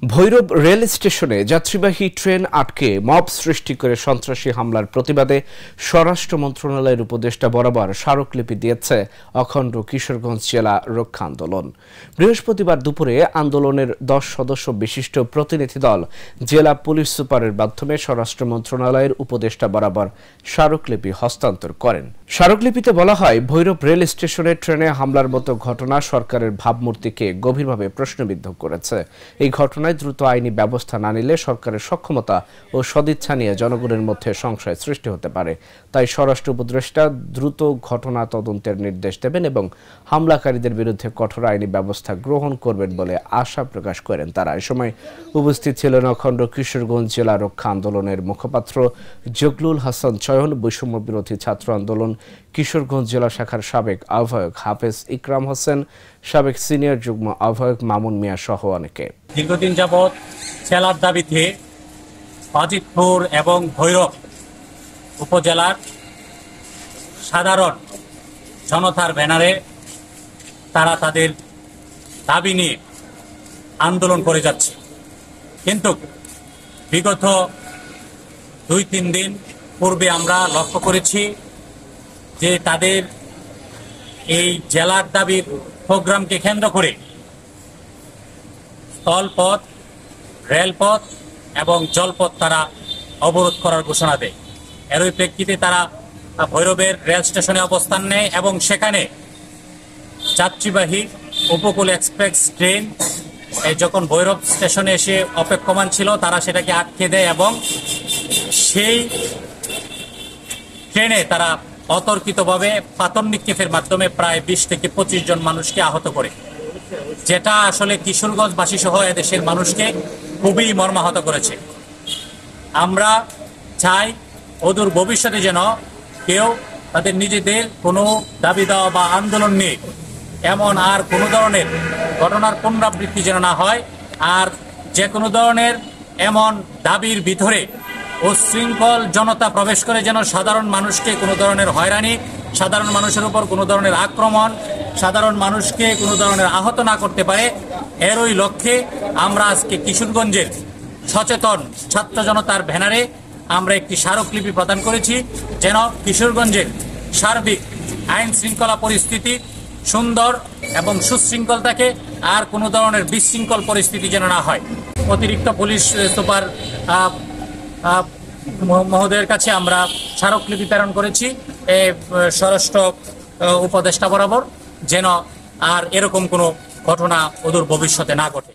Bhairab rail স্টেশনে যাত্রীবাহী train আটকে মব সৃষ্টি করে সন্ত্রাসী হামলার প্রতিবাদে স্বরাষ্ট্র মন্ত্রণালয়ের উপদেষ্টা বরাবর স্মারকলিপি দিয়েছে অখণ্ড কিশোরগঞ্জ জেলা রক্ষা আন্দোলন। বৃহস্পতিবার দুপুরে আন্দোলনের 10 সদস্য বিশিষ্ট প্রতিনিধি দল জেলা পুলিশ সুপারের মাধ্যমে স্বরাষ্ট্র মন্ত্রণালয়ের উপদেষ্টা বরাবর স্মারকলিপি হস্তান্তর করেন। স্মারকলিপিতে বলা হয়, ভৈরব রেল স্টেশনে ট্রেনে হামলার মতো ঘটনা সরকারের ভাবমূর্তিকে গভীরভাবে প্রশ্নবিদ্ধ করেছে। এই ঘটনায় দ্রুত আইনি ব্যবস্থা না নিলে সরকারের সক্ষমতা ও সদিচ্ছা নিয়ে জনগণের মধ্যে সংশয় সৃষ্টি হতে পারে। তাই স্বরাষ্ট্র উপদেষ্টা দ্রুত ঘটনা তদন্তের নির্দেশ দেবেন এবং হামলাকারীদের বিরুদ্ধে কঠোর আইনি ব্যবস্থা গ্রহণ করবেন বলে আশা প্রকাশ করেন তারা। এ সময় উপস্থিত ছিলেন অখণ্ড কিশোরগঞ্জ জেলা রক্ষা আন্দোলনের মুখপাত্র জগলুল হাসান চয়ন, বৈষম্য বিরোধী ছাত্র আন্দোলন কিশোরগঞ্জ জেলা শাখার সাবেক আহ্বায়ক হাফেজ ইকরাম হোসেন, সাবেক সিনিয়র যুগ্ম আহ্বায়ক মামুন মিয়া সহ অনেকে। দীর্ঘদিন যাবৎ জেলার দাবিতে বাজিতপুর এবং ভৈরব উপজেলার সাধারণ জনতার ব্যানারে তারা তাদের দাবি নিয়ে আন্দোলন করে যাচ্ছে, কিন্তু বিগত 2-3 দিন পূর্বে আমরা লক্ষ্য করেছি যে তাদের এই জেলার দাবির প্রোগ্রামকে কেন্দ্র করে স্থলপথ, রেলপথ এবং জলপথ তারা অবরোধ করার ঘোষণা দেয়। এরই প্রেক্ষিতে তারা ভৈরবের রেল স্টেশনে অবস্থান নেয় এবং সেখানে যাত্রীবাহী উপকূল এক্সপ্রেস ট্রেন যখন ভৈরব স্টেশনে এসে অপেক্ষমান ছিল, তারা সেটাকে আটকে দেয় এবং সেই ট্রেনে তারা অতর্কিতভাবে পাথর নিক্ষেপের মাধ্যমে প্রায় 20 থেকে 25 জন মানুষকে আহত করে, যেটা আসলে কিশোরগঞ্জবাসী সহ এদেশের মানুষকে খুবই মর্মাহত করেছে। আমরা চাই অদূর ভবিষ্যতে যেন কেউ তাদের নিজেদের কোনো দাবি দেওয়া বা আন্দোলন নিয়ে এমন আর কোনো ধরনের ঘটনার পুনরাবৃত্তি যেন না হয়, আর যে কোনো ধরনের এমন দাবির ভিতরে উচ্ছৃঙ্খল জনতা প্রবেশ করে যেন সাধারণ মানুষকে কোনো ধরনের হয়রানি, সাধারণ মানুষের উপর কোনো ধরনের আক্রমণ, সাধারণ মানুষকে কোনো ধরনের আহত না করতে পারে। এরই লক্ষ্যে আমরা আজকে কিশোরগঞ্জের সচেতন ছাত্র জনতার ব্যানারে আমরা একটি স্মারকলিপি প্রদান করেছি, যেন কিশোরগঞ্জের সার্বিক আইন শৃঙ্খলা পরিস্থিতি সুন্দর এবং সুশৃঙ্খল থাকে, আর কোনো ধরনের বিশৃঙ্খল পরিস্থিতি যেন না হয়। অতিরিক্ত পুলিশ সুপার মহোদয়ের কাছে আমরা স্মারকলিপি প্রেরণ করেছি স্বরাষ্ট্র উপদেষ্টা বরাবর, যেন আর এরকম কোনো ঘটনা অদূর ভবিষ্যতে না ঘটে।